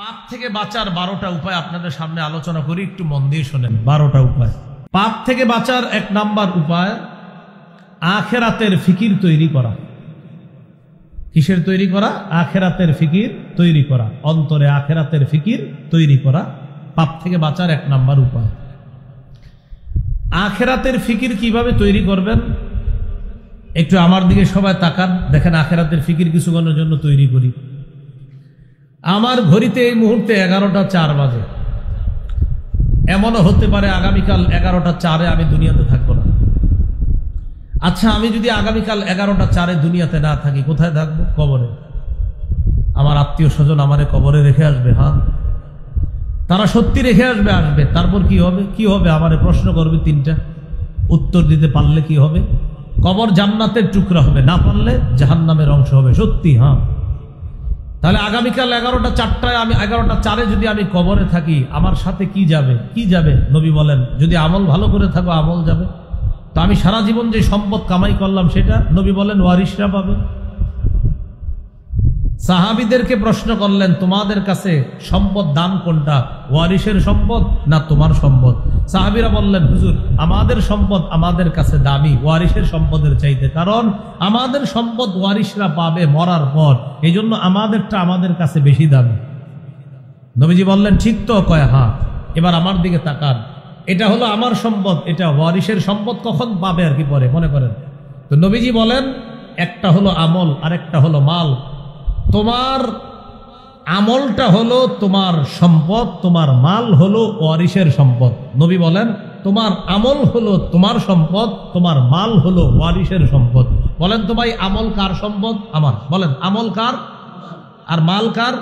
পাপ থেকে বাঁচার 12টা উপায় আপনাদের সামনে আলোচনা করি, একটু মন দিয়ে শোনেন। 12টা উপায়। পাপ থেকে বাঁচার 1 নাম্বার উপায় আখিরাতের ফিকির তৈরি করা। কিসের তৈরি করা? আখিরাতের ফিকির তৈরি করা। অন্তরে আখিরাতের ফিকির তৈরি করা পাপ থেকে বাঁচার 1 নাম্বার উপায়। আখিরাতের ফিকির কিভাবে তৈরি করবেন? একটু আমার দিকে সবাই তাকান, দেখেন আখিরাতের ফিকির কিছুক্ষণের জন্য তৈরি করি। আমার ঘড়িতে এই মুহূর্তে 11টা 4 বাজে। এমনও হতে পারে আগামীকাল 11টা 4-এ আমি দুনিয়াতে থাকবো না। আচ্ছা, আমি যদি আগামীকাল 11টা 4-এ দুনিয়াতে না থাকি, কোথায় থাকবো? কবরে। আমার আত্মীয় স্বজন আমারে কবরে রেখে আসবে। হ্যাঁ, তারা সত্যি রেখে আসবে। তারপর কি হবে? কি হবে? আমারে প্রশ্ন করবে 3টা, উত্তর দিতে পারলে কি হবে? কবর জান্নাতের টুকরা হবে, না পারলে জাহান্নামের অংশ হবে। সত্যি। হ্যাঁ, তাহলে আগামীকাল 11টা 4টায় আমি 11টা 4-এ যদি আমি কবরে থাকি, আমার সাথে কি যাবে? কি যাবে? নবী বলেন, যদি আমল ভালো করে থাকো আমল যাবে। তো আমি সারা জীবন যে সম্পদ কামাই করলাম সেটা নবী বলেন ওয়ারিসরা পাবে। সাহাবীদেরকে প্রশ্ন করলেন, তোমাদের কাছে সম্পদ দাম কোনটা? ওয়ারিসের সম্পদ না তোমার সম্পদ? সাহাবীরা বললেন, হুজুর, আমাদের সম্পদ আমাদের কাছে দামি ওয়ারিসের সম্পদের চাইতে, কারণ আমাদের সম্পদ ওয়ারিসরা পাবে মরার পর, এই জন্য আমাদেরটা আমাদের কাছে বেশি দামি। নবীজি বললেন, ঠিক তো? কয় হ্যাঁ। এবার আমার দিকে তাকান, এটা হলো আমার সম্পদ, এটা ওয়ারিসের সম্পদ কখন পাবে আর কি পরে মনে করেন। তো নবীজি বলেন, একটা হলো আমল আর একটা হলো মাল। তোমার আমলটা হলো তোমার সম্পদ, তোমার মাল হলো ওয়ারিসের সম্পদ। নবী বলেন, তোমার আমল হলো তোমার সম্পদ, তোমার মাল হলো ওয়ারিসের সম্পদ। বলেন তো ভাই, আমল কার সম্পদ? আমার। বলেন, আমল কার আর মাল কার?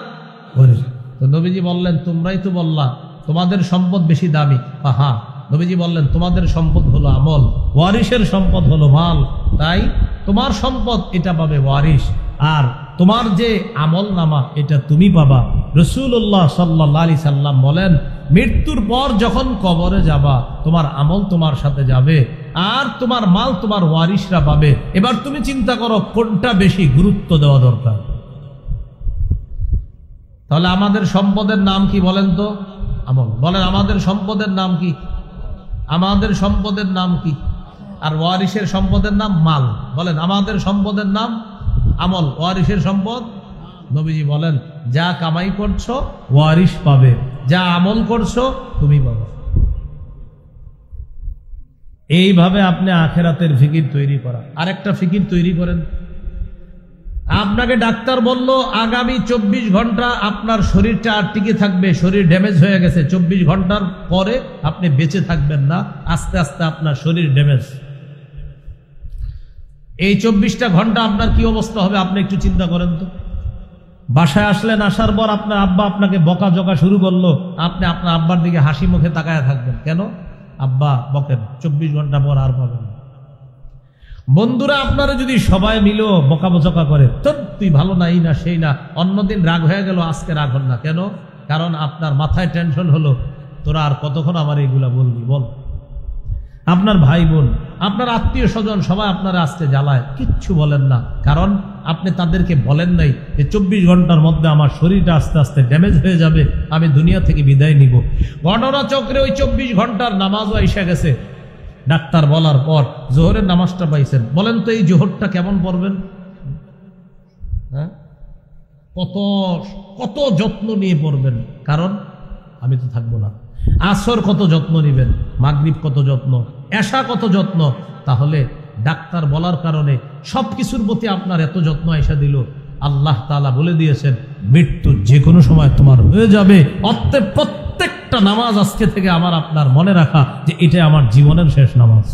ওয়ারিস। তো নবীজি বললেন, তোমরাই তো বললা তোমাদের সম্পদ বেশি দামি। হ্যাঁ, নবীজি বললেন, তোমাদের সম্পদ হলো আমল, ওয়ারিসের সম্পদ হলো মাল। তাই তোমার সম্পদ এটা পাবে ওয়ারিস, আর তোমার যে আমল নামা এটা তুমি পাবা। রাসূলুল্লাহ সাল্লাল্লাহু আলাইহি সাল্লাম বলেন, মৃত্যুর পর যখন কবরে যাবা, তোমার আমল তোমার সাথে যাবে আর তোমার মাল তোমার ওয়ারিসরা পাবে। এবার তুমি চিন্তা করো কোনটা বেশি গুরুত্ব দেওয়া দরকার। তাহলে আমাদের সম্পদের নাম কি বলেন তো? আমল। বলেন, আমাদের সম্পদের নাম কি? আমাদের সম্পদের নাম কি? আর ওয়ারিসের সম্পদের নাম মাল। বলেন, আমাদের সম্পদের নাম আমল, ওয়ারিসের সম্পদ। নবীজি বলেন, যা কামাই করছো ওয়ারিস পাবে, যা আমল করছো তুমি পাবে। এইভাবে আপনি আখিরাতের ফিকির তৈরি করা। আরেকটা ফিকির তৈরি করেন। আপনাকে ডাক্তার বলল আগামী 24 ঘন্টা আপনার শরীরটা আর টিকে থাকবে, শরীর ড্যামেজ হয়ে গেছে, 24 ঘন্টার পরে আপনি বেঁচে থাকবেন না, আস্তে আস্তে আপনার শরীর ড্যামেজ। এই 24টা ঘন্টা আপনার কি অবস্থা হবে আপনি একটু চিন্তা করেন তো। বাসায় আসলেন, আসার পর আপনার আব্বা আপনাকে বকাঝকা শুরু করলো, আপনি আপনার আব্বার দিকে হাসি মুখে তাকায় থাকবেন। কেন? আব্বা বকেন, 24 ঘন্টা পর আর পাবেন। বন্ধুরা আপনারা যদি সবাই মিলেও বকাঝকা করে, তো তুই ভালো না, এই না সেই না, অন্যদিন রাগ হয়ে গেল, আজকে রাগ হন না কেন? কারণ আপনার মাথায় টেনশন হলো, তোরা আর কতক্ষণ আমার এইগুলা বলবি বল। আপনার ভাই বোন, আপনার আত্মীয় স্বজন সবাই আপনারা আজকে জ্বালায়, কিচ্ছু বলেন না, কারণ আপনি তাদেরকে বলেন নাই যে 24 ঘন্টার মধ্যে আমার শরীরটা আস্তে আস্তে ড্যামেজ হয়ে যাবে, আমি দুনিয়া থেকে বিদায় নিব। ঘটনা চক্রে ওই 24 ঘন্টার নামাজও এসে গেছে। ডাক্তার বলার পর জোহরের নামাজটা পাইছেন। বলেন তো এই জোহরটা কেমন পড়বেন? হ্যাঁ, কত যত্ন নিয়ে পড়বেন, কারণ আমি তো থাকবো না। আসর কত যত্ন নিবেন, মাগরিব কত যত্ন, এশা কত যত্ন। তাহলে ডাক্তার বলার কারণে সবকিছুর প্রতি আপনার এত যত্ন আইসা দিল। আল্লাহ তাআলা বলে দিয়েছেন, মৃত্যু যে কোনো সময় তোমার হয়ে যাবে। অতএব প্রত্যেকটা নামাজ আজকে থেকে আমার আপনার মনে রাখা যে এটা আমার জীবনের শেষ নামাজ।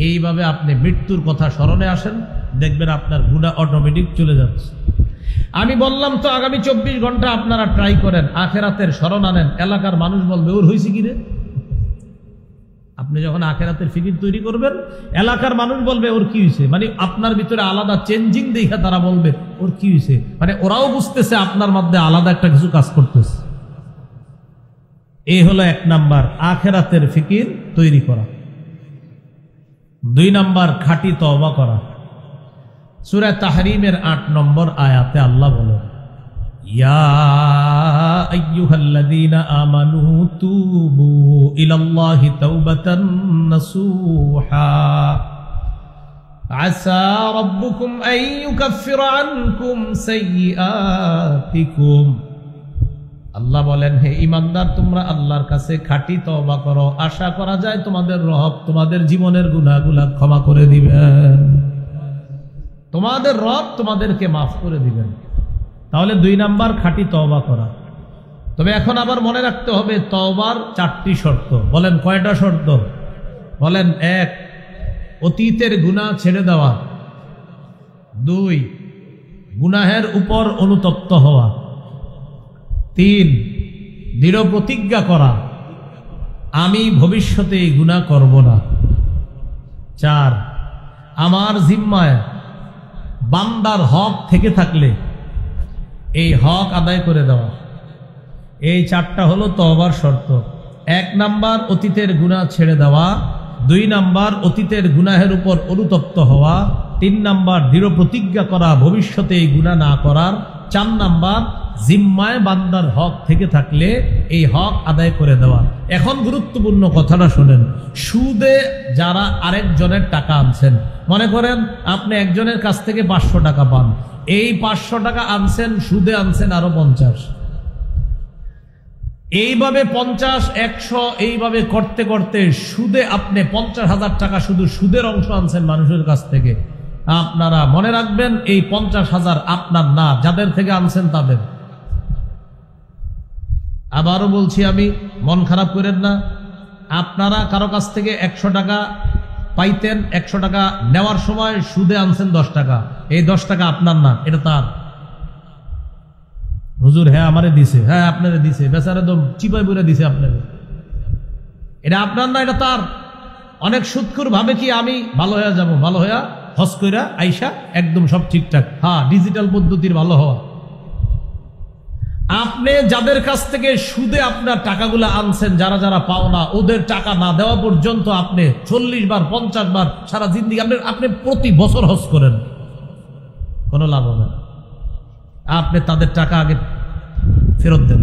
এইভাবে আপনি মৃত্যুর কথা স্মরণে আসেন, দেখবেন আপনার গুনাহ অটোমেটিক চলে যাচ্ছে। আমি বললাম তো আগামী 24 ঘন্টা আপনারা ট্রাই করেন, আখিরাতের স্মরণ আনেন। এলাকার মানুষ বলবে, ওর হয়েছে কি রে? আপনি যখন আখিরাতের ফিকির তৈরি করবেন, এলাকার মানুষ বলবে ওর কি হয়েছে, মানে আপনার ভিতরে আলাদা চেঞ্জিং দেখা তারা বলবে ওর কি হয়েছে, মানে ওরাও বুঝতেছে আপনার মধ্যে আলাদা একটা কিছু কাজ করতেছে। এই হলো 1 নাম্বার আখিরাতের ফিকির তৈরি করা। 2 নাম্বার খাঁটি তওবা করা। সূরা তাহরিমের 8 নম্বর আয়াতে আল্লাহ বলেন, ইয়া আইয়ুহাল্লাযীনা আমানু তুবু ইলাল্লাহি তাওবাতান নাসুহা আসা রাব্বুকুম আন ইউকাফিরা আনকুম সাইয়্যাতিকুম। আল্লাহ বলেন, হে ঈমানদার, তোমরা আল্লাহর কাছে খাঁটি তওবা করো, আশা করা যায় তোমাদের রব তোমাদের জীবনের গুনাহগুলো ক্ষমা করে দিবেন, তোমাদের রব তোমাদেরকে মাফ করে দিবেন। তাহলে 2 নাম্বার খাঁটি তওবা করা। তবে এখন আবার মনে রাখতে হবে তওবার 4টি শর্ত। বলেন কয়টা শর্ত? বলেন 1, অতীতের গুনাহ ছেড়ে দেওয়া। 2, গুনাহের উপর অনুতপ্ত হওয়া। 3, দৃঢ় প্রতিজ্ঞা করা আমি ভবিষ্যতে এই গুনাহ করব না। 4, আমার জিম্মায় বান্দার হক থেকে থাকলে এই হক আদায় করে দেওয়া। এই 4টা হলো তওবার শর্ত। 1 নাম্বার অতীতের গুনাহ ছেড়ে দেওয়া, 2 নাম্বার অতীতের গুনাহের উপর অনুতপ্ত হওয়া, 3 নাম্বার দৃঢ় প্রতিজ্ঞা করা ভবিষ্যতে এই গুনাহ না করার, 4 নাম্বার জিম্মায় বান্দার হক থেকে থাকলে এই হক আদায় করে দেওয়া। এখন গুরুত্বপূর্ণ কথাটা শোনেন। সুদে যারা আরেকজনের টাকা আনছেন, মনে করেন আপনি একজনের কাছ থেকে 500 টাকা পান, এই 500 টাকা আনছেন, সুদে আনছেন আরো 50, এইভাবে 50, 100 এইভাবে করতে করতে সুদে আপনি 50,000 টাকা শুধু সুদের অংশ আনছেন মানুষের কাছ থেকে। আপনারা মনে রাখবেন এই 50,000 আপনার না, যাদের থেকে আনছেন তাদের। আবারও বলছি, আমি মন খারাপ করেন না, আপনারা কারো কাছ থেকে 100 টাকা পাইতেন, 100 টাকা নেওয়ার সময় সুদে আনছেন 10 টাকা, এই 10 টাকা আপনার না, এটা তার। হুজুর হ্যাঁ আমারে দিছে, হ্যাঁ আপনারে দিছে, বেচারা তো চিপাই বইরা দিছে আপনারে, এটা আপনার না, এটা তার। অনেক সুদখোর ভাবে কি আমি ভালো হয়ে যাব, ভালো হইয়া হজ কইরা আইসা একদম সব ঠিকঠাক, হ্যাঁ ডিজিটাল পদ্ধতির ভালো হওয়া। আপনি যাদের কাছ থেকে সুদে আপনার টাকাগুলো আনছেন, যারা যারা পাওনা, ওদের টাকা না দেওয়া পর্যন্ত আপনি 40 বার 50 বার সারা জিন্দেগি আপনি প্রতি বছর হজ করেন, কোনো লাভ হবে না। আপনি তাদের টাকা আগে ফেরত দেন।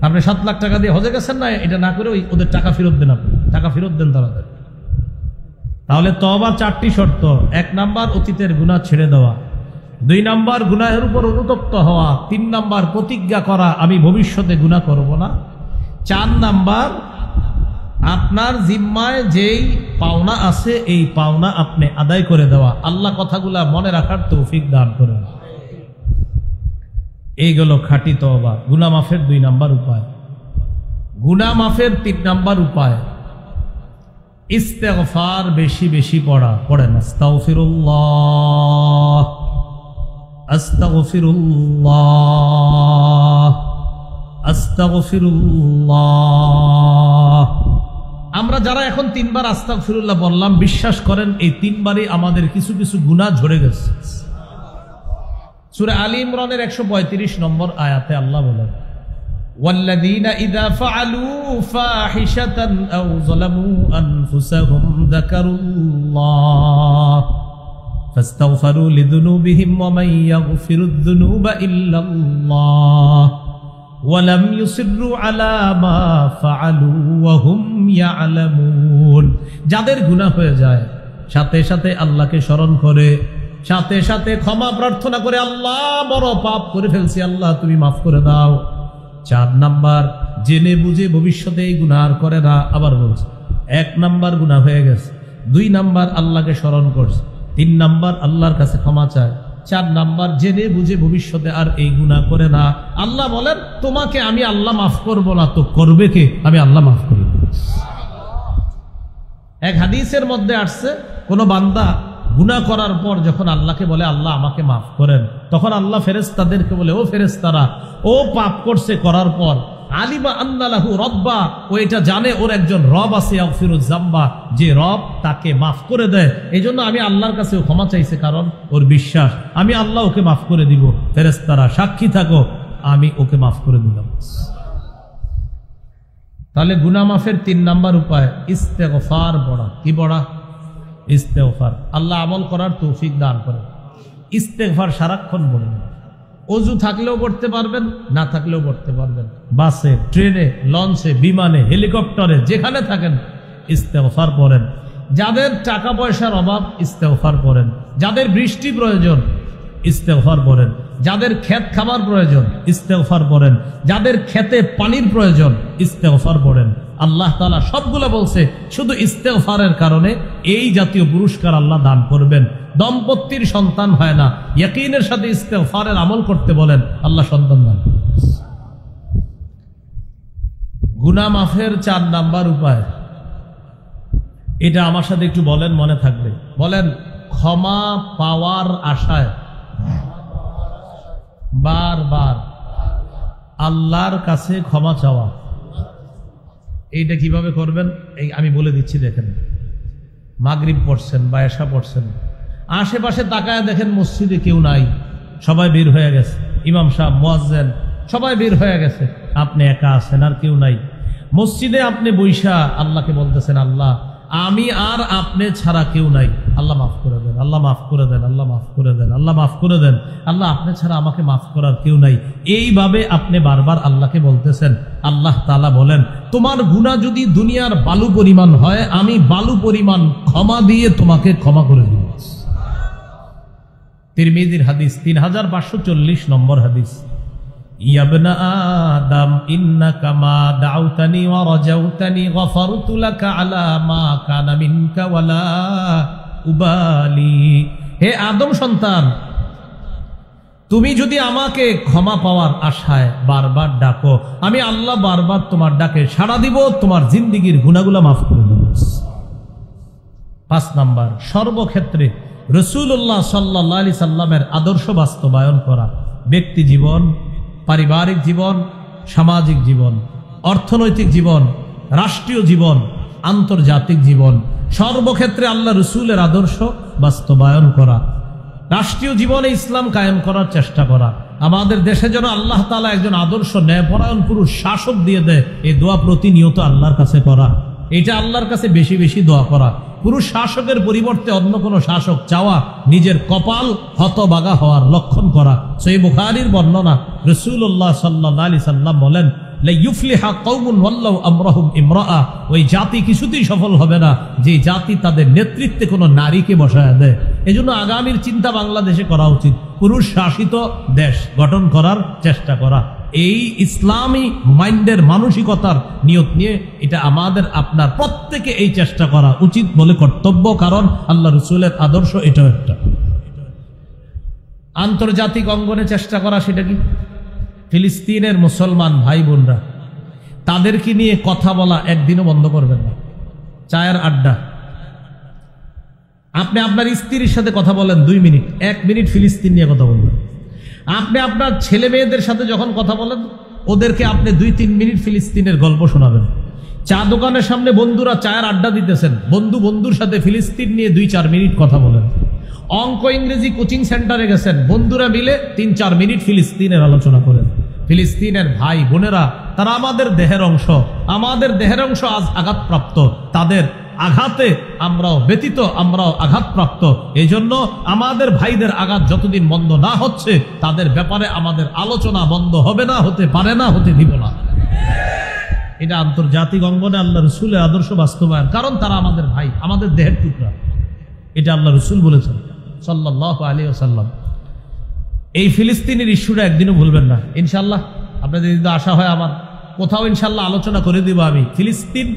আপনি 7 লাখ টাকা দিয়ে হজে গেছেন না, এটা না করে ওদের টাকা ফেরত দেন, আপনি টাকা ফেরত দেন তাদের। তাহলে তওবার 4টি শর্ত। 1 নাম্বার অতীতের গুনাহ ছেড়ে দেওয়া, 2 নাম্বার গুনাহের উপর অনুতপ্ত হওয়া, 3 নাম্বার প্রতিজ্ঞা করা আমি ভবিষ্যতে গুনাহ করব না, 4 নাম্বার আপনার জিম্মায় যেই পাওনা আছে এই পাওনা আপনি আদায় করে দেওয়া। আল্লাহ কথাগুলা মনে রাখার তৌফিক দান করেন। এইগুলো খাঁটি তওবা। গুনাহ মাফের 2 নাম্বার উপায়। গুনাহ মাফের 3 নাম্বার উপায় ইস্তেগফার বেশি বেশি পড়া। পড়েন আস্তাগফিরুল্লাহ, আস্তাগফিরুল্লাহ, আস্তাগফিরুল্লাহ। আমরা যারা এখন 3 বার আস্তাগফিরুল্লাহ বললাম, বিশ্বাস করেন এই 3 বারই আমাদের কিছু কিছু গুনাহ ঝরে গেছে। সূরা আলী ইমরানের 135 নম্বর আয়াতে আল্লাহ বলেন, ওয়াল্লাযীনা ইযা ফাআলু ফাহিশাতান আও যালামু আনফুসাহুম যাকারুল্লাহ ফাস্তাগফিরু লিযুনুবিহিম ওয়া মান ইয়াগফিরুয যুনুবা ইল্লাল্লাহ ওয়া লাম ইউসিররু আলা মা ফাআলু ওয়া হুম ইয়ালামুন। যাদের গুনাহ হয়ে যায় সাথে সাথে আল্লাহকে স্মরণ করে, সাথে সাথে ক্ষমা প্রার্থনা করে, আল্লাহ বড় পাপ করে ফেলছি, আল্লাহ তুমি মাফ করে দাও। 4 নাম্বার জেনে বুঝে ভবিষ্যতে এই গুনাহ আর করে না। আবার বলছে 1 নাম্বার গুনাহ হয়ে গেছে, 2 নাম্বার আল্লাহকে স্মরণ করছে, 3 নাম্বার আল্লাহর কাছে ক্ষমা চায়, 4 নাম্বার জেনে বুঝে ভবিষ্যতে আর এই গুনাহ করে না। আল্লাহ বলেন তোমাকে আমি আল্লাহ মাফ করব না তো করবে কে? আমি আল্লাহ মাফ করি। এক হাদিসের মধ্যে আসছে, কোন বান্দা গুনাহ করার পর যখন আল্লাহকে বলে আল্লাহ আমাকে মাফ করেন, তখন আল্লাহ ফেরেশতাদেরকে বলে, ও ফেরেশতারা, ও পাপ করছে করার পর আলিমা আন্না লাহু রব্বা, ও এটা জানে ওর একজন রব আছে, ইয়াগফিরুয যামবা, যে রব তাকে মাফ করে দেয়। এইজন্য আমি আল্লাহর কাছে ক্ষমা চাইছে, কারণ ওর বিশ্বাস আমি আল্লাহ ওকে মাফ করে দিব। ফেরেশতারা সাক্ষী থাকো, আমি ওকে মাফ করে দিলাম। তাহলে গুনাহ মাফের 3 নাম্বার উপায় ইস্তেগফার পড়া। কি পড়া? ইস্তেগফার। আল্লাহ আমল করার তৌফিক দান করে। ইস্তেগফার সারাক্ষণ বলবেন, অজু থাকলেও পড়তে পারবেন, না থাকলেও পড়তে পারবেন। বাসে, ট্রেনে, লঞ্চে, বিমানে, হেলিকপ্টারে, যেখানে থাকেন ইস্তেগফার পড়েন। যাদের টাকা পয়সার অভাব ইস্তেগফার পড়েন। যাদের বৃষ্টি প্রয়োজন ইস্তেগফার পড়েন। যাদের ক্ষেত খাবার প্রয়োজন ইস্তেগফার পড়েন। যাদের ক্ষেতে পানির প্রয়োজন ইস্তেগফার পড়েন। আল্লাহ তাআলা সবগুলো বলছে, শুধু ইস্তেগফারের কারণে এই জাতীয় পুরস্কার আল্লাহ দান করবেন। দম্পতির সন্তান হয় না, ইয়াকিনের সাথে ইস্তেগফারের আমল করতে বলেন, আল্লাহ সন্তান দান। গুনাহ মাফের ৪ নাম্বার উপায়, এটা আমার সাথে একটু বলেন, মনে থাকবে। বলেন, ক্ষমা পাওয়ার আশায় বারবার আল্লাহর কাছে ক্ষমা চাওয়া। এইটা কিভাবে করবেন এই আমি বলে দিচ্ছি। দেখেন, মাগরিব পড়ছেন বা এশা পড়ছেন, আশেপাশে তাকায় দেখেন মসজিদে কেউ নাই, সবাই বের হয়ে গেছে, ইমাম সাহেব, মুয়াজ্জিন সবাই বের হয়ে গেছে, আপনি একা আছেন, আর কেউ নাই। মসজিদে আপনি বৈশা আল্লাহকে বলতেছেন, আল্লাহ আমি আর আপনি ছাড়া কেউ নাই, আল্লাহ মাফ করে দেন, আল্লাহ মাফ করে দেন, আল্লাহ মাফ করে দেন, আল্লাহ মাফ করে দেন, আল্লাহ আপনি ছাড়া আমাকে মাফ করার কেউ নাই। এইভাবে আপনি বারবার আল্লাহকে বলতেছেন। আল্লাহ তাআলা বলেন, তোমার গুনাহ যদি দুনিয়ার বালু পরিমাণ হয়, আমি বালু পরিমাণ ক্ষমা দিয়ে তোমাকে ক্ষমা করে দিব। তিরমিজির হাদিস, 3540 নম্বর হাদিস। ইয়াবনা আদম ইন্নাকা মা দাউতানি ওয়া রাজাউতানি গফারতু লাকা আলা মা কানা মিনকা ওয়ালা উবালি। হে আদম সন্তান, তুমি যদি আমাকে ক্ষমা পাওয়ার আশায় বারবার ডাকো, আমি আল্লাহ বারবার তোমার ডাকে সাড়া দিব, তোমার জিন্দেগীর গুনাহগুলো মাফ করে দেব। 5 নাম্বার, সর্বক্ষেত্রে রাসূলুল্লাহ সাল্লাল্লাহু আলাইহি সাল্লামের আদর্শ বাস্তবায়ন করা। ব্যক্তি জীবন, পারিবারিক জীবন, সামাজিক জীবন, অর্থনৈতিক জীবন, রাষ্ট্রীয় জীবন, আন্তর্জাতিক জীবন, সর্বক্ষেত্রে আল্লাহ রসুলের আদর্শ বাস্তবায়ন করা। রাষ্ট্রীয় জীবনে ইসলাম কায়েম করার চেষ্টা করা। আমাদের দেশে যেন আল্লাহ তাআলা একজন আদর্শ ন্যায়পরায়ণ পুরুষ শাসক দিয়ে দেয়, এই দোয়া প্রতিনিয়ত আল্লাহর কাছে করা। এটা আল্লাহর কাছে বেশি বেশি দোয়া করা। পুরুষ শাসকের পরিবর্তে অন্য কোনো শাসক চাওয়া নিজের কপাল হতবাগা হওয়ার লক্ষণ করা। সহিহ বুখারীর বর্ণনা, রাসূলুল্লাহ সাল্লাল্লাহু আলাইহি সাল্লাম বলেন, লা ইউফলিহা কওমুন ওয়াল্লাহু আমরাহুম ইমরাআ। ওই জাতি কিছুতেই সফল হবে না যে জাতি তাদের নেতৃত্বে কোনো নারীকে বসায় দেয়। এজন্য আগামীর চিন্তা বাংলাদেশে করা উচিত, পুরুষ শাসিত দেশ গঠন করার চেষ্টা করা। এই ইসলামী মাইন্ডের মানসিকতার নিয়ত নিয়ে এটা আমাদের আপনার প্রত্যেকে এই চেষ্টা করা উচিত বলে কর্তব্য, কারণ আল্লাহ রসুলের আদর্শ এটাও একটা। আন্তর্জাতিক অঙ্গনে চেষ্টা করা, সেটা কি? ফিলিস্তিনের মুসলমান ভাই বোনরা, তাদেরকে নিয়ে কথা বলা একদিনও বন্ধ করবেন না। চায়ের আড্ডা, আপনি আপনার স্ত্রীর সাথে কথা বলেন 2 মিনিট, 1 মিনিট ফিলিস্তিন নিয়ে কথা বলবেন। আপনি আপনার ছেলে মেয়েদের সাথে যখন কথা বলেন, ওদেরকে আপনি 2-3 মিনিট ফিলিস্তিনের গল্প শোনাবেন। চা দোকানের সামনে বন্ধুরা চায়ের আড্ডা দিতেছেন, বন্ধুর সাথে ফিলিস্তিন নিয়ে 2-4 মিনিট কথা বলেন। অঙ্ক ইংরেজি কোচিং সেন্টারে গেছেন, বন্ধুরা মিলে 3-4 মিনিট ফিলিস্তিনের আলোচনা করেন। ফিলিস্তিনের ভাই বোনেরা, তারা আমাদের দেহের অংশ, আমাদের দেহের অংশ আজ আঘাতপ্রাপ্ত, তাদের আঘাতে আমরাও ব্যতীত, আমরাও আঘাতপ্রাপ্ত। এই জন্য আমাদের ভাইদের আঘাত যতদিন বন্ধ না হচ্ছে, তাদের ব্যাপারে আমাদের আলোচনা বন্ধ হবে না, হতে পারে না, হতে দিব না। এটা আন্তর্জাতিক অঙ্গনে আল্লাহ রসুলের আদর্শ বাস্তবায়ন, কারণ তারা আমাদের ভাই, আমাদের দেহের টুকরা। এটা আল্লাহ রসুল বলেছেন সাল্লাল্লাহু আলাইহি ওয়াসাল্লাম। এই ফিলিস্তিনের ইস্যুটা একদিনও ভুলবেন না ইনশাল্লাহ। আপনাদের যদি আশা হয়, আমার কোথাও ইনশাল্লাহ আলোচনা করে দিব আমি, ফিলিস্তিন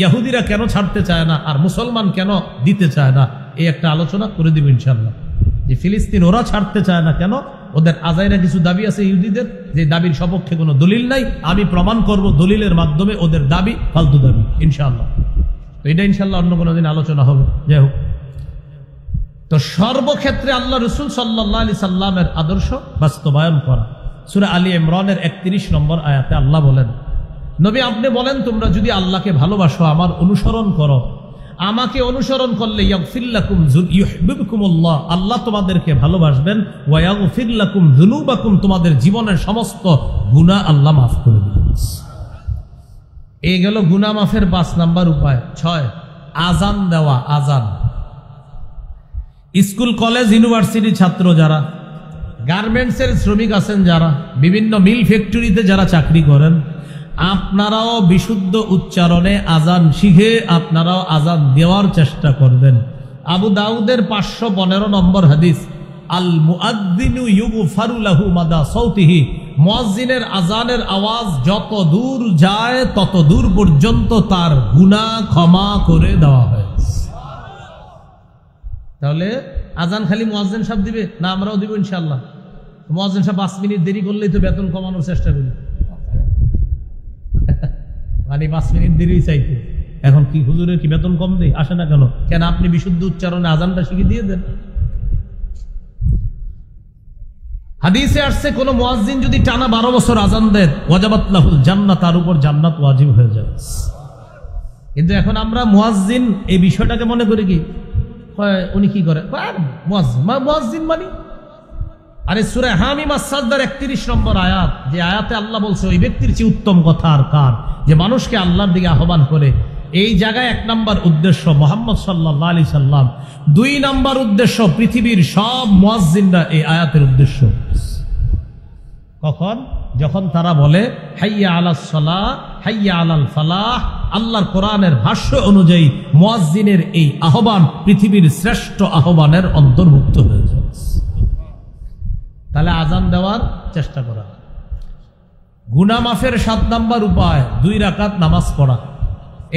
ইহুদিরা কেন ছাড়তে চায় না আর মুসলমান কেন দিতে চায় না, এই একটা আলোচনা করে দিব ইনশাল্লাহ। যে ফিলিস্তিন ওরা ছাড়তে চায় না কেন, ওদের আজাইরা কিছু দাবি আছে ইহুদিদের, যে দাবির সপক্ষে কোনো দলিল নাই, আমি প্রমাণ করব দলিলের মাধ্যমে ওদের দাবি ফালতু দাবি ইনশাআল্লাহ। তো এটা ইনশাআল্লাহ অন্য কোনো দিন আলোচনা হবে। যাই হোক, তো সর্বক্ষেত্রে আল্লাহ রসুল সাল্লাল্লাহু আলাইহি সাল্লামের আদর্শ বাস্তবায়ন করা। সূরা আলী ইমরানের 31 নম্বর আয়াতে আল্লাহ বলেন, নবী আপনি বলেন, তোমরা যদি আল্লাহকে ভালোবাসো, আমার অনুসরণ করো, আমাকে অনুসরণ করলে ইয়াগফির লাকুম ইউহিব্বুকুমুল্লাহ, আল্লাহ তোমাদেরকে ভালোবাসবেন, ওয়া ইয়াগফির লাকুম যুনুবাকুম, তোমাদের জীবনের সমস্ত গুনাহ আল্লাহ মাফ করে দিবেন। এই গেল গুনাহ মাফের 5 নাম্বার উপায়। 6, আজান দেওয়া। আজান, স্কুল কলেজ ইউনিভার্সিটি ছাত্র যারা গার্মেন্টসের শ্রমিক আছেন যারা, বিভিন্ন মিল ফ্যাক্টরিতে যারা চাকরি করেন, আপনারাও বিশুদ্ধ উচ্চারণে আজান শিখে আপনারাও আজান দেওয়ার চেষ্টা করবেন। আবু দাউদের 515 নম্বর হাদিস, আল মুআদ্দিনু ইউগফারু লাহু মাদা সাউতিহি, মুয়াজ্জিনের আজানের আওয়াজ যত দূর যায় তত দূর পর্যন্ত তার গুনাহ ক্ষমা করে দেওয়া হয়। তাহলে আজান খালি মুয়াজ্জিন সাহেব দিবে না, আমরাও দিব ইনশাআল্লাহ? মুয়াজ্জিন সাহেব 5 মিনিট দেরি করলেই তো বেতন কমানোর চেষ্টা করি, মানে 5 মিনিট দেরি চাইতে। এখন কি হুজুরের কি বেতন কম দেয়? আসে না কেন? কেন আপনি বিশুদ্ধ উচ্চারণে আজানটা শিখিয়ে দিয়ে দেন। হাদিসে আসছে কোন মুয়াজ্জিন যদি টানা 12 বছর আজান দেন, ওয়াজাবাত লাহুল জান্নাত, তার উপর জান্নাত ওয়াজিব হয়ে যাবে। কিন্তু এখন আমরা মুয়াজ্জিন এই বিষয়টাকে মনে করি কি, উনি কি করে, মুয়াজ্জিন মানে, আরে সূরা হামিম আস-সাজদার 31 নম্বর আয়াত, যে আয়াতে আল্লাহ বলছে ওই ব্যক্তির চেয়ে উত্তম কথা আর কার, যে মানুষকে আল্লাহর দিকে আহ্বান করে। এই জায়গায় 1 নম্বর উদ্দেশ্য মুহাম্মদ সাল্লাল্লাহু আলাইহি সাল্লাম, 2 নম্বর উদ্দেশ্য পৃথিবীর সব মুয়াজ্জিনরা এই আয়াতের উদ্দেশ্য। কখন? যখন তারা বলে হাইয়া আলাস সালাহ হাইয়া আলাল ফালাহ। আল্লাহর কোরআনের ভাষ্য অনুযায়ী মুয়াজ্জিনের এই আহ্বান পৃথিবীর শ্রেষ্ঠ আহ্বানের অন্তর্ভুক্ত হয়েছে। তাহলে আজান দেওয়ার চেষ্টা করা। গুনাহ মাফের 7 নম্বর উপায় 2 রাকাত নামাজ পড়া।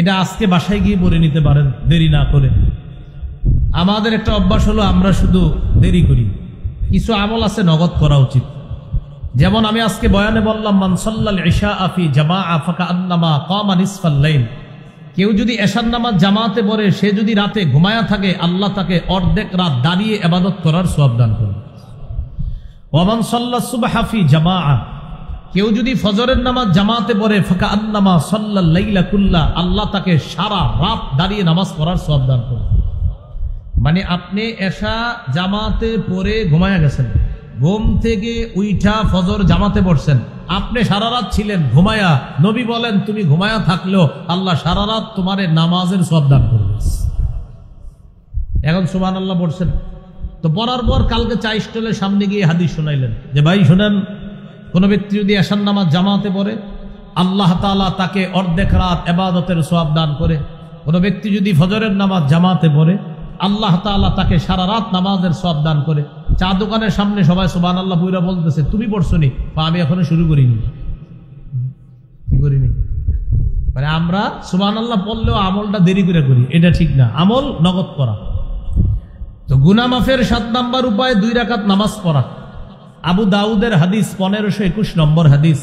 এটা আজকে বাসায় গিয়ে পড়ে নিতে পারেন দেরি না করে। আমাদের একটা অভ্যাস হলো আমরা শুধু দেরি করি। কিছু আমল আছে নগদ করা উচিত। যেমন আমি আজকে বয়ানে বললাম, মান সাল্লাল ইশা ফি জামাআ ফাকান্নামা কামা নিসফাল লাইল। কেউ যদি এশার নামাজ জামাতে পড়ে, সে যদি রাতে ঘুমায়া থাকে, আল্লাহ তাকে অর্ধেক রাত দাঁড়িয়ে ইবাদত করার সওয়াব দান করবে। ওয়া মান সাল্লাস সুবহা ফি জামাআ, কেউ যদি ফজরের নামাজ জামাতে পড়ে, ফাকান্নামা সাল্লাল লাইলা কুল্লা, আল্লাহ তাকে সারা রাত দাঁড়িয়ে নামাজ পড়ার সওয়াব দান করবে। মানে আপনি এশা জামাতে পড়ে ঘুমায়া গেছেন, ঘুম থেকে উইঠা ফজর জামাতে পড়ছেন, আপনি সারা রাত ছিলেন ঘুমায়া। নবী বলেন তুমি ঘুমায়া থাকলেও আল্লাহ সারা রাত তোমারে নামাজের সওয়াব দান করবে। এখন সুবহানাল্লাহ পড়ছেন তো, পড়ার পর কালকে চা স্টলের সামনে গিয়ে হাদিস শোনাইলেন যে ভাই শোনেন, কোন ব্যক্তি যদি এশার নামাজ জামাতে পড়ে, আল্লাহ তাআলা তাকে অর্ধেক রাত ইবাদতের সওয়াব দান করে। কোন ব্যক্তি যদি ফজরের নামাজ জামাতে পড়ে, আল্লাহ তাআলা তাকে সারা রাত নামাজের সওয়াব দান করে। চা দোকানের সামনে সবাই সুবহানাল্লাহ পুরা বলতেছে, তুমি পড়ছো নি? আমি এখনো শুরু করিনি। কি করিনি মানে আমরা সুবহানাল্লাহ পড়লেও আমলটা দেরি করে করি, এটা ঠিক না। আমল নগদ করা। তো গুনাহ মাফের 7 নম্বর উপায় 2 রাকাত নামাজ পড়া। আবু দাউদের হাদিস 1521 নম্বর হাদিস,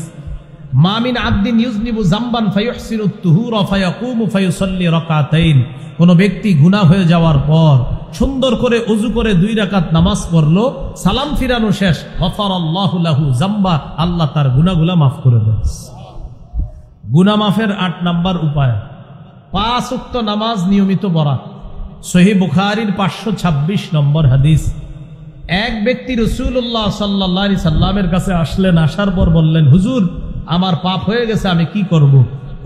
মা মিন আবদিন ইউযনিবু যামবান ফায়ুহসিনু তুহুরা ফায়াকুমু ফায়ুসাল্লি রাকাতাইন। কোন ব্যক্তি গুনাহ হয়ে যাওয়ার পর সুন্দর করে ওযু করে 2 রাকাত নামাজ পড়লো, সালাম ফিরানো শেষ, গফারাল্লাহু লাহু যামবা, আল্লাহ তার গুনাহগুলো মাফ করে দেন। গুনাহ মাফের 8 নম্বর উপায় 5 ওয়াক্ত নামাজ নিয়মিত পড়া। সহিহ বুখারীর 526 নম্বর হাদিস, এক ব্যক্তি রাসূলুল্লাহ সাল্লাল্লাহু আলাইহি সাল্লামের কাছে আসলেন। আসার পর বললেন, হুজুর আমার পাপ হয়ে গেছে, আমি কি করব?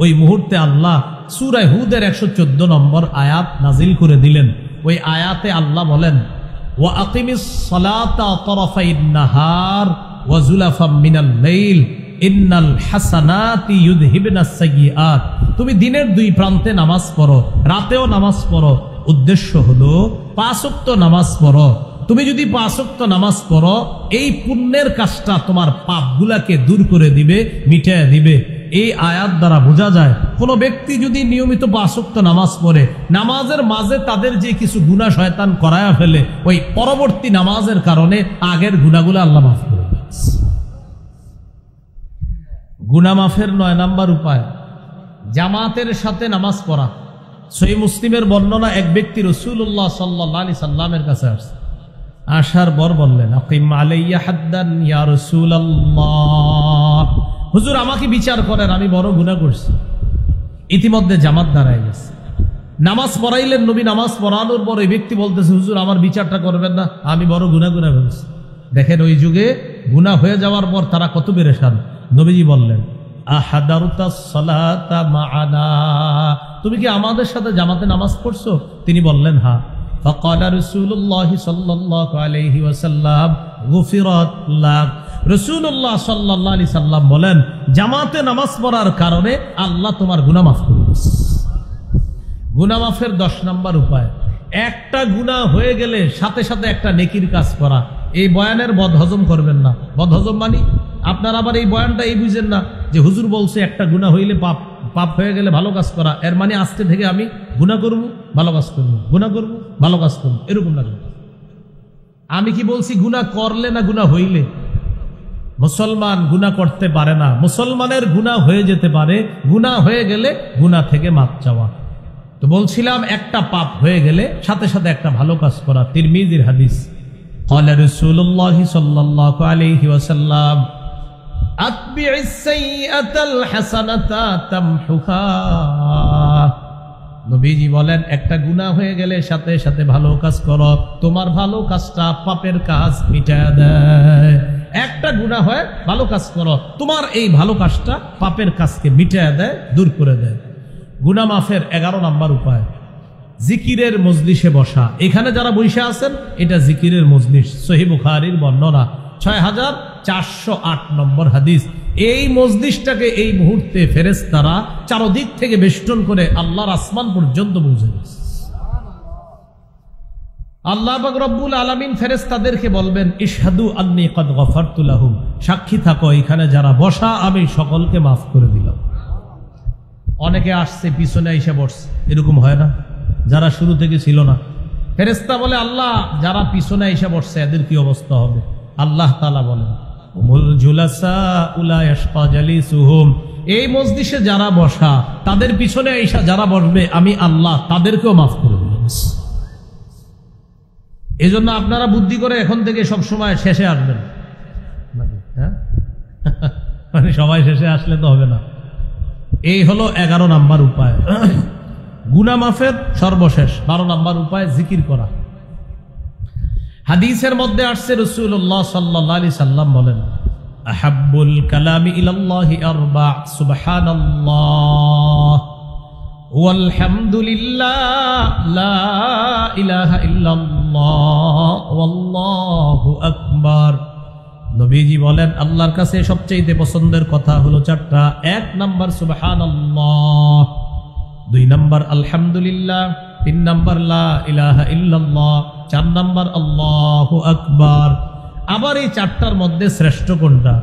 ওই মুহূর্তে আল্লাহ সূরা হুদের 114 নম্বর আয়াত নাজিল করে দিলেন। ওই আয়াতে আল্লাহ বলেন, ওয়া আকিমিস সালাতা তারাফাইন নাহার ওয়া যুলাফাম মিনাল লাইল ইন্নাল হাসানাতি ইউযহিবনাস সাইয়্যাত। তুমি দিনের 2 প্রান্তে নামাজ পড়ো, রাতেও নামাজ পড়ো। উদ্দেশ্য হলো 5 ওয়াক্ত নামাজ পড়ো। তুমি যদি 5 ওয়াক্ত নামাজ পড়ো, এই পুণ্যের কাজটা তোমার পাপগুলাকে দূর করে দিবে, মিটিয়ে দিবে। এই আয়াত দ্বারা বোঝা যায়, কোন ব্যক্তি যদি নিয়মিত 5 ওয়াক্ত নামাজ পড়ে, নামাজের মাঝে তাদের যে কিছু গুনাহ শয়তান করায়া ফেলে, ওই পরবর্তী নামাজের কারণে আগের গুনাহগুলো আল্লাহ মাফ করে দেন। গুনাহ মাফের 9 নম্বর উপায় জামাতের সাথে নামাজ পড়া। সহিহ মুসলিমের বর্ণনা, এক ব্যক্তি রাসূলুল্লাহ সাল্লাল্লাহু আলাইহি সাল্লামের কাছে আসছে। আসার পর বললেন, আকিম আলাইয়া হাদ্দান ইয়া রাসূলুল্লাহ, হুজুর আমাকে বিচার করেন, আমি বড় গুনাহ করছি। ইতিমধ্যে জামাত দাঁড়ায় গেছে, নামাজ পড়াইলেন নবী। নামাজ পড়ানোর পর এই ব্যক্তি বলতেছে, হুজুর আমার বিচারটা করবেন না, আমি বড় গুনাহ করেছি। দেখেন ওই যুগে গুনাহ হয়ে যাওয়ার পর তারা কত পেরেশান। নবীজি বললেন, আহাদারুতাস সালাতা মাআনা, তুমি কি আমাদের সাথে জামাতে নামাজ পড়ছো? তিনি বললেন হ্যাঁ। فقال رسول الله صلى الله عليه وسلم غفرت لك রাসূলুল্লাহ সাল্লাল্লাহু আলাইহি সাল্লাম বলেন জামাতে নামাজ পড়ার কারণে আল্লাহ তোমার গুনাহ মাফ করে দিয়েছে। গুনাহ মাফের 10 নম্বর উপায়, একটা গুনাহ হয়ে গেলে সাথে সাথে একটা নেকির কাজ করা। এই বয়ানের বদহজম করবেন না। বদহজম মানে আপনারা আবার এই বয়ানটা এই বুঝেন না যে হুজুর বলছে একটা গুনাহ হইলে পাপ হয়ে গেলে ভালো কাজ করা, এর মানে আজকে থেকে আমি গুনাহ করব ভালো কাজ করব, গুনাহ করব ভালো কাজ করব, এরকম না। আমি কি বলছি গুনাহ করলে না গুনাহ হইলে? মুসলমান গুনাহ করতে পারে না, মুসলমানের গুনাহ হয়ে যেতে পারে, গুনাহ হয়ে গেলে গুনাহ থেকে মাপ চাওয়া। তো বলছিলাম একটা পাপ হয়ে গেলে সাথে সাথে একটা ভালো কাজ করা। তিরমিজির হাদিস, قال رسول الله صلى الله عليه وسلم أتبع السيئة الحسنة تمحها। নবীজি বলেন একটা গুনাহ হয়ে গেলে সাথে সাথে ভালো কাজ করো, তোমার ভালো কাজটা পাপের কাজ মিটায় দেয়। একটা গুনাহ হয় ভালো কাজ করো, তোমার এই ভালো কাজটা পাপের কাজকে মিটায় দেয়, দূর করে দেয়। গুনাহ মাফের 11 নম্বর উপায়, জিকিরের মজলিসে বসা। এখানে যারা বসে আছেন এটা জিকিরের মজলিস। সহিহ বুখারীর বর্ণনা 6408 নম্বর হাদিস। এই মজলিসটাকে এই মুহূর্তে ফেরেশতারা চারদিক থেকে বেষ্টন করে আল্লাহর আসমান পর্যন্ত পৌঁছে গেছে। আল্লাহ পাক রব্বুল আলামিন ফেরেশতাদেরকে বলবেন ইশহাদু আন্নী ক্বাদ গফারতু লাহুম, সাক্ষী থাকো এখানে যারা বসা আমি সকলকে মাফ করে দিলাম। অনেকে আসছে পিছনে এসে বসছে, এরকম হয় না? যারা শুরু থেকে ছিল না, ফেরেশতা বলে আল্লাহ যারা পিছনে এসে বসছে এদের কি অবস্থা হবে? আল্লাহ তাআলা বলেন হুমুল জুলাসা উলা ইয়াশকা জালিসুহুম, এই মজলিসে যারা বসা তাদের পিছনে এসে যারা বসবে আমি আল্লাহ তাদেরকেও মাফ করে দিলাম। এজন্য আপনারা বুদ্ধি করে এখন থেকে সব সময় শেষে আসবেন, হ্যাঁ মানে সবাই শেষে আসলে তো হবে না। এই হলো 11 নম্বর উপায়। গুনাহ মাফের সর্বশেষ 12 নম্বর উপায় জিকির করা। হাদিসের মধ্যে আসছে রাসূলুল্লাহ সাল্লাল্লাহু আলাইহি সাল্লাম বলেন আহাব্বুল কালামি ইলাল্লাহি আরবা, সুবহানাল্লাহ ওয়াল হামদুলিল্লাহ লা ইলাহা ইল্লাল্লাহ ওয়াল্লাহু আকবার। নবীজি বলেন আল্লাহর কাছে সবচেয়ে পছন্দের কথা হলো 4টা। 1 নাম্বার সুবহানাল্লাহ, 2 নাম্বার আলহামদুলিল্লাহ, 3 নাম্বার লা ইলাহা ইল্লাল্লাহ, 4 নাম্বার আল্লাহু আকবার। আবার এই 4টার মধ্যে শ্রেষ্ঠ কোনটা?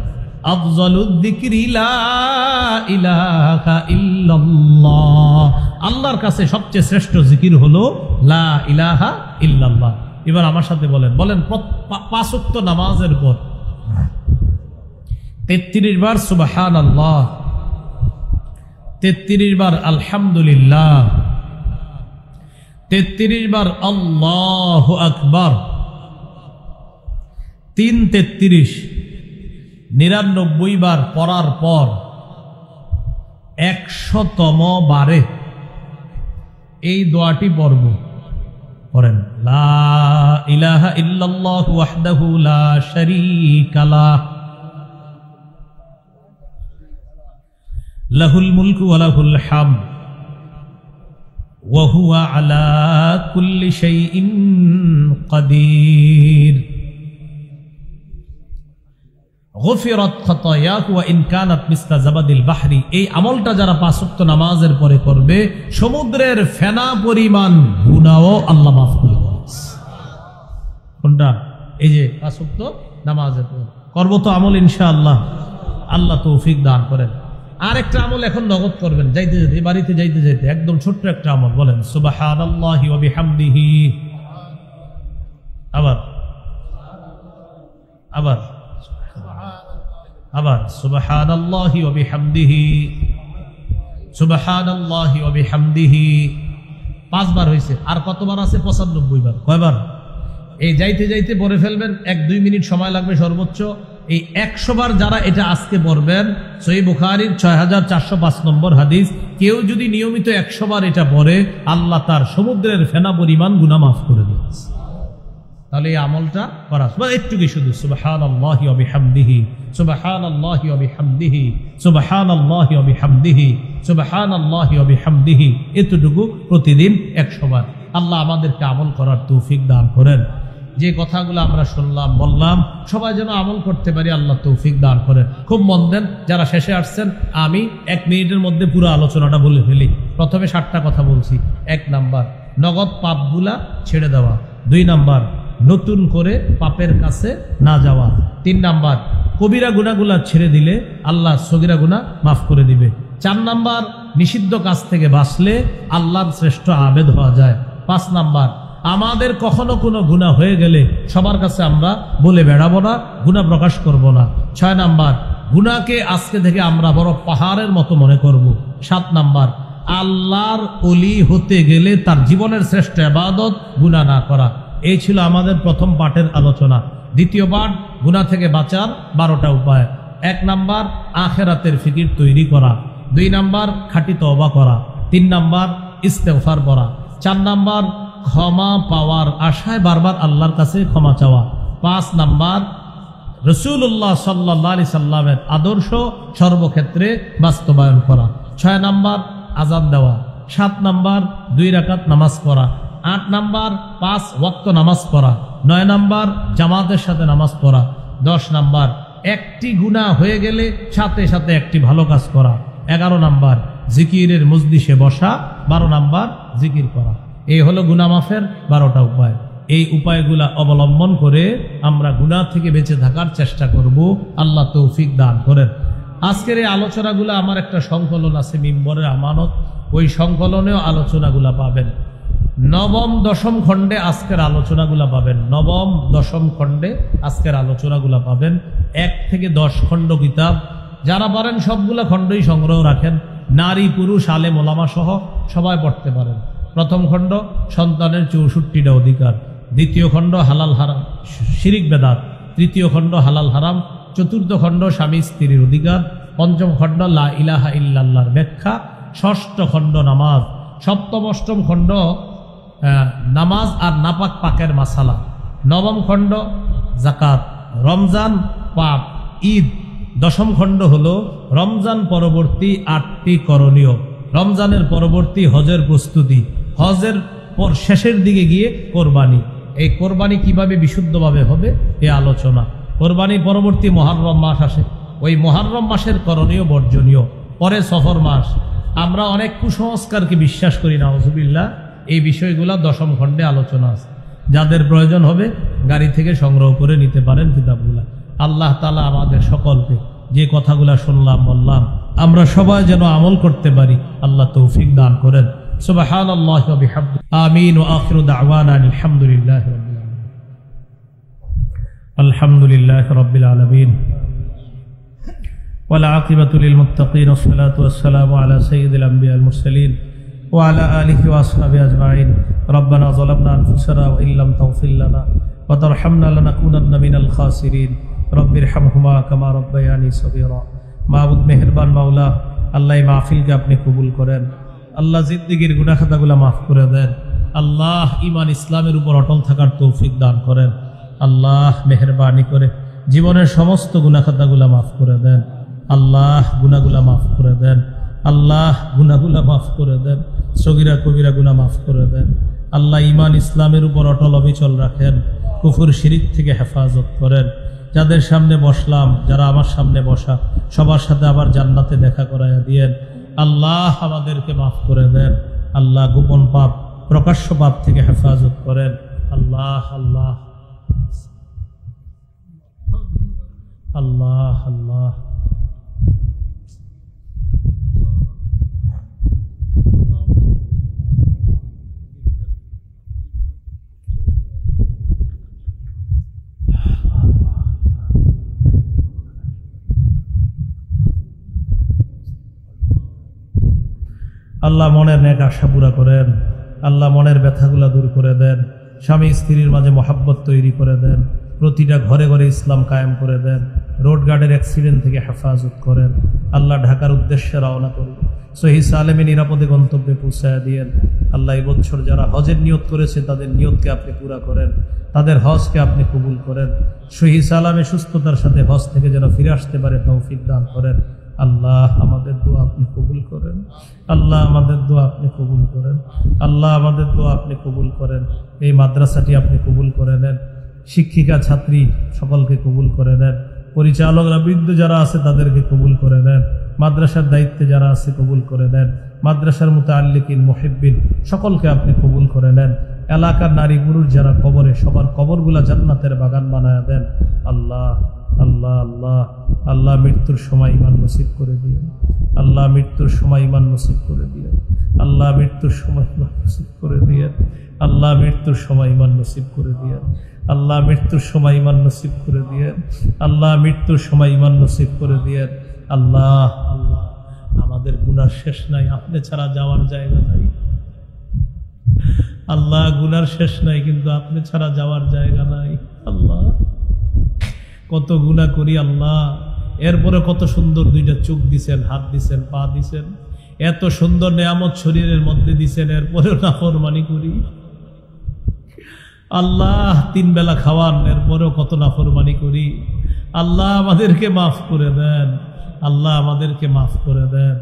আফজালুয যিকরি লা ইলাহা ইল্লাল্লাহ। আল্লাহর কাছে সবচেয়ে শ্রেষ্ঠ জিকির হলো লা ইলাহা ইল্লাল্লাহ। এবার আমার সাথে বলেন 5 ওয়াক্ত নামাজের পর 33 বার সুবহানাল্লাহ, 33 বার আলহামদুলিল্লাহ, 33 বার আল্লাহু আকবার, 333 99 বার পড়ার পর 100তম বারে এই দোয়াটি পড়ব। পড়েন লা ইলাহা ইল্লাল্লাহু ওয়াহদাহু লা শারীকা লাহ লাহুল মুলকু ওয়া লাহুল হামদ ওয়া হুয়া আলা কুল্লি শাইইন কাদির গফিরাত খাতায়াহু ওয়া ইন কানাত মিসলা জাবাদিল বাহরি। এই আমলটা যারা 5 ওয়াক্ত নামাজের পরে করবে সমুদ্রের ফেনা পরিমাণ গুনাহও আল্লাহ মাফ করে দেন। কোনটা? এই যে 5 ওয়াক্ত নামাজের পর করব তো আমল ইনশাআল্লাহ, আল্লাহ তৌফিক দান করেন। আর একটা আমল এখন নগদ করবেন, যাইতে যেতে বাড়িতে যাইতে যেতে একদম ছোট্ট একটা আমল। বলেন সুবহানাল্লাহি ওয়া বিহামদিহি, আবার আবার আবার সুবহানাল্লাহি ওয়া বিহামদিহি, সুবহানাল্লাহি ওয়া বিহামদিহি। 5 বার হয়েছে, আর কতবার আছে? 95 বার। কয়বার? এই যাইতে যাইতে পড়ে ফেলবেন, 1-2 মিনিট সময় লাগবে সর্বোচ্চ। এই 100 বার যারা এটা আজকে পড়বেন, সহিহ বুখারীর 6405 নম্বর হাদিস, কেউ যদি নিয়মিত 100 বার এটা পড়ে আল্লাহ তার সমুদ্রের ফেনা পরিমাণ গুনাহ মাফ করে দেন। তাহলে এই আমলটা করা একটু কি শুধু সুবহানাল্লাহি ওয়া বিহামদিহি, সুবহানাল্লাহি ওয়া বিহামদিহি, সুবহানাল্লাহি ওয়া বিহামদিহি, সুবহানাল্লাহি ওয়া বিহামদিহি, এতটুকু প্রতিদিন 100 বার। আল্লাহ আমাদেরকে আমল করার তৌফিক দান করেন। যে কথাগুলো আমরা শুনলাম বললাম সবাই যেন আমল করতে পারি, আল্লাহ তৌফিক দান করেন। খুব মন দেন যারা শেষে আসছেন, আমি 1 মিনিটের মধ্যে পুরো আলোচনাটা বলে ফেলি। প্রথমে 7টা কথা বলছি। 1 নাম্বার, নগদ পাপগুলা ছেড়ে দেওয়া। 2 নাম্বার, নতুন করে পাপের কাছে না যাওয়া। 3 নাম্বার, কবিরা গুনাহগুলা ছেড়ে দিলে আল্লাহ সগীরা গুনাহ মাফ করে দিবে। 4 নাম্বার, নিষিদ্ধ কাজ থেকে বাঁচলে আল্লাহর শ্রেষ্ঠ আবেদ হওয়া যায়। 5 নাম্বার, আমাদের কখনো কোনো গুনাহ হয়ে গেলে সবার কাছে আমরা বলে বেড়াবো না, গুনাহ প্রকাশ করব না। 6 নাম্বার, গুনাহকে আজকে থেকে আমরা বড় পাহাড়ের মতো মনে করব। 7 নাম্বার, আল্লাহর ওলি হতে গেলে তার জীবনের শ্রেষ্ঠ ইবাদত গুনাহ না করা। এই ছিল আমাদের প্রথম পাঠের আলোচনা। দ্বিতীয় পাঠ, গুনাহ থেকে বাঁচার 12টা উপায়। 1 নাম্বার, আখিরাতের ফিকির তৈরি করা। 2 নাম্বার, খাঁটি তওবা করা। 3 নাম্বার, ইস্তেগফার করা। 4 নাম্বার, ক্ষমা পাওয়ার আশায় বারবার আল্লাহর কাছে ক্ষমা চাওয়া। 5 নাম্বার, রাসূলুল্লাহ সাল্লাল্লাহু আলাইহি সাল্লামের আদর্শ সর্বক্ষেত্রে বাস্তবায়ন করা। 6 নাম্বার, আযান দেওয়া। 7 নাম্বার, 2 রাকাত নামাজ পড়া। 8 নাম্বার, 5 ওয়াক্ত নামাজ পড়া। 9 নাম্বার, জামাতের সাথে নামাজ পড়া। 10 নাম্বার, একটি গুনাহ হয়ে গেলে সাথে সাথে একটি ভালো কাজ করা। 11 নাম্বার, জিকিরের মজলিসে বসা। 12 নাম্বার, জিকির করা। এই হলো গুনাহ মাফের 12টা উপায়। এই উপায়গুলা অবলম্বন করে আমরা গুনাহ থেকে বেঁচে থাকার চেষ্টা করব। আল্লাহ তৌফিক দান করেন। আজকের এই আলোচনাগুলো আমার একটা সংকলন আছে, মিম্বরের আমানত। ওই সংকলনেও আলোচনাগুলা পাবেন। 9ম 10ম খণ্ডে আজকের আলোচনাগুলা পাবেন। 9ম 10ম খণ্ডে আজকের আলোচনাগুলা পাবেন। 1 থেকে 10 খণ্ড কিতাব, যারা পারেন সবগুলা খণ্ডই সংগ্রহ রাখেন। নারী পুরুষ আলেম ওলামা সহ সবাই পড়তে পারেন। প্রথম খণ্ড সন্তানের 64টা অধিকার। দ্বিতীয় খণ্ড হালাল হারাম শিরিক বেদাত। তৃতীয় খণ্ড হালাল হারাম। চতুর্থ খণ্ড স্বামী স্ত্রীর অধিকার। পঞ্চম খণ্ড লা ইলাহা ইল্লাল্লাহর ব্যাখ্যা। ষষ্ঠ খণ্ড নামাজ। সপ্তম অষ্টম খণ্ড নামাজ আর নাপাক পাকের মাসালা। নবম খণ্ড যাকাত, রমজান, পাপ, ঈদ। দশম খণ্ড হলো রমজান পরবর্তী 8টি করণীয়। রমজানের পরবর্তী হজের প্রস্তুতি। হজের পর শেষের দিকে গিয়ে কোরবানি। এই কোরবানি কিভাবে বিশুদ্ধভাবে হবে এ আলোচনা। কোরবানি পরবর্তী মুহররম মাস আসে। ওই মুহররম মাসের করণীয় বর্জনীয়। পরে সফর মাস। আমরা অনেক কুসংস্কারকে বিশ্বাস করি, নাউযুবিল্লাহ। এই বিষয়গুলো 10ম খণ্ডে আলোচনা আছে। যাদের প্রয়োজন হবে গাড়ি থেকে সংগ্রহ করে নিতে পারেন কিতাবগুলা। আল্লাহ তাআলা আমাদের সকলকে যে কথাগুলা শুনলাম বললাম আমরা সবাই যেন আমল করতে পারি, আল্লাহ তৌফিক দান করেন। সুবহানাল্লাহি ওয়া বিহামদিহি। আমিন। ওয়া আখিরু দাওয়ানা আলহামদুলিল্লাহি রাব্বিল আলামিন। আলহামদুলিল্লাহি রাব্বিল আলামিন। ওয়াল আকিবাতু লিল মুত্তাকিন। ওয়াসসালাতু ওয়াসসালামু আলা সাইয়্যিদিল আমবিয়াল মুরসালিন ওয়া আলা আলিহি ওয়া আসহাবিহি আজমাইন। রব্বানা যালামনা আনফুসানা ওয়া ইল্লাম তাগফির লানা ওয়া তারহামনা লানাকুনান্না মিনাল খাসিরিন। রব্বিরহামহুমা কামা রাব্বায়ানি সগীরা। মাবুদ মেহেরবান মাওলা, আল্লাহ এই মাহফিলকে আপনি কবুল করেন। আল্লাহ জিন্দেগীর গুনাহ খাতাগুলো মাফ করে দেন। আল্লাহ ঈমান ইসলামের উপর অটল থাকার তৌফিক দান করেন। আল্লাহ মেহেরবানি করে জীবনের সমস্ত গুনাহ খাতাগুলো মাফ করে দেন। আল্লাহ গুনাহগুলো মাফ করে দেন। আল্লাহ গুনাহগুলো মাফ করে দেন। সগীরা কবিরা গুনাহ মাফ করে দেন। আল্লাহ ঈমান ইসলামের উপর অটল অবিচল রাখেন। কুফর শিরিক থেকে হেফাজত করেন। যাদের সামনে বসলাম, যারা আমার সামনে বসা, সবার সাথে আবার জান্নাতে দেখা করাইয়া দিয়েন। আল্লাহ আমাদেরকে মাফ করে দেন। আল্লাহ গোপন পাপ প্রকাশ্য পাপ থেকে হেফাজত করেন। আল্লাহ আল্লাহ আল্লাহ আল্লাহ। আল্লাহ মনের নেক আশা পুরা করেন। আল্লাহ মনের ব্যথাগুলা দূর করে দেন। স্বামী স্ত্রীর মাঝে মহাব্বত তৈরি করে দেন। প্রতিটা ঘরে ঘরে ইসলাম কায়েম করে দেন। রোড গার্ডের অ্যাক্সিডেন্ট থেকে হেফাজত করেন। আল্লাহ ঢাকার উদ্দেশ্যে রওনা করুন। সহি সালেমে নিরাপদে গন্তব্যে পৌঁছায় দিয়েন। আল্লাহ এই বছর যারা হজের নিয়ত করেছে তাদের নিয়তকে আপনি পুরা করেন। তাদের হজকে আপনি কবুল করেন। সহি সালামে সুস্থতার সাথে হজ থেকে যেন ফিরে আসতে পারে তৌফিক দান করেন। আল্লাহ আমাদের দোয়া আপনি কবুল করেন, আল্লাহ আমাদের দোয়া আপনি কবুল করেন, আল্লাহ আমাদের দোয়া আপনি কবুল করেন। এই মাদ্রাসাটি আপনি কবুল করে নেন, শিক্ষিকা ছাত্রী সকলকে কবুল করে নেন, পরিচালকরা বৃদ্ধ যারা আছে তাদেরকে কবুল করে নেন, মাদ্রাসার দায়িত্বে যারা আছে কবুল করে নেন, মাদ্রাসার মুতাআল্লিকিন মুহিব্বিন সকলকে আপনি কবুল করে নেন। এলাকার নারী পুরুষ যারা কবরে, সবার কবরগুলা জান্নাতের বাগান বানায় দেন। আল্লাহ আল্লাহ আল্লাহ আল্লাহ মৃত্যুর সময় ঈমান নসিব করে দিয়েন, আল্লাহ মৃত্যুর সময় ঈমান নসিব করে দিয়েন, আল্লাহ মৃত্যুর সময় ঈমান নসিব করে দিয়েন, আল্লাহ মৃত্যুর সময় ঈমান নসিব করে দিয়েন, আল্লাহ মৃত্যুর সময় ঈমান নসিব করে দিয়েন, আল্লাহ মৃত্যুর সময় ঈমান নসিব করে দিয়েন। আল্লাহ আল্লাহ আমাদের গুনার শেষ নাই, আপনি ছাড়া যাওয়ার জায়গা নাই। আল্লাহ গুনার শেষ নাই, কিন্তু আপনি ছাড়া যাওয়ার জায়গা নাই। আল্লাহ কত গুনাহ করি আল্লাহ, এরপরে কত সুন্দর দুইটা চোখ দিছেন, হাত দিছেন, পা দিছেন, এত সুন্দর নেয়ামত শরীরের মধ্যে দিছেন, এরপরেও নাফরমানি করি। আল্লাহ 3 বেলা খাওয়ান, এরপরেও কত নাফরমানি করি। আল্লাহ আমাদেরকে মাফ করে দেন, আল্লাহ আমাদেরকে মাফ করে দেন।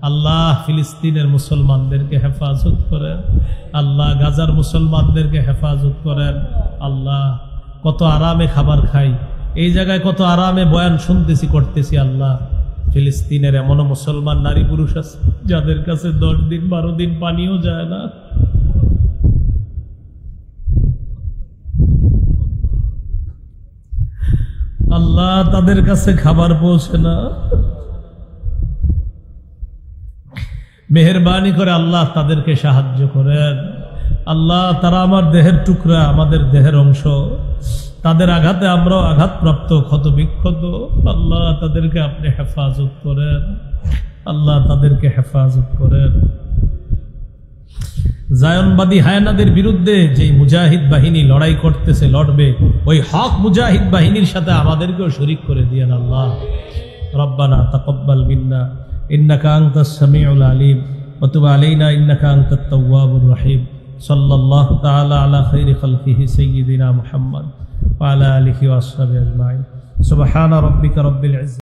আল্লাহ ফিলিস্তিনের মুসলমানদেরকে হেফাজত করেন, আল্লাহ গাজার মুসলমানদেরকে হেফাজত করেন। আল্লাহ কত আরামে খাবার খাই, এই জায়গায় কত আরামে বয়ান শুনতেছি, করতেছি। আল্লাহ ফিলিস্তিনের এমনও মুসলমান নারী পুরুষ আছে যাদের কাছে 10 দিন 12 দিন পানিও যায় না। আল্লাহ তাদের কাছে খাবার পৌঁছে না। মেহেরবানি করে আল্লাহ তাদেরকে সাহায্য করেন। আল্লাহ তারা আমার দেহের টুকরা, আমাদের দেহের অংশ, তাদের আঘাতে আমরাও আঘাতপ্রাপ্ত, ক্ষত বিক্ষত। আল্লাহ তাদেরকে আপনি হেফাজত করেন, আল্লাহ তাদেরকে হেফাজত করেন। জায়নবাদী হায়নাদের বিরুদ্ধে যেই মুজাহিদ বাহিনী লড়াই করতেছে, লড়বে, ওই হক মুজাহিদ বাহিনীর সাথে আমাদেরকেও শরীক করে দিয়েন। আল্লাহ রব্বানা তাকাব্বাল মিন্না ইন্নাকা আনতাস সামিউল আলিম ওয়া তুব আলাইনা ইন্নাকা আনতাত তাওয়াবুর রহিম। সাল্লাল্লাহু তাআলা আলা খাইরি খালকিহি সাইয়্যিদিনা মুহাম্মদ ওয়া আলা আলিহি ওয়া আসহাবিহি আজমাইন। সুবহানা রাব্বিকা রাব্বিল ইজ্জাতি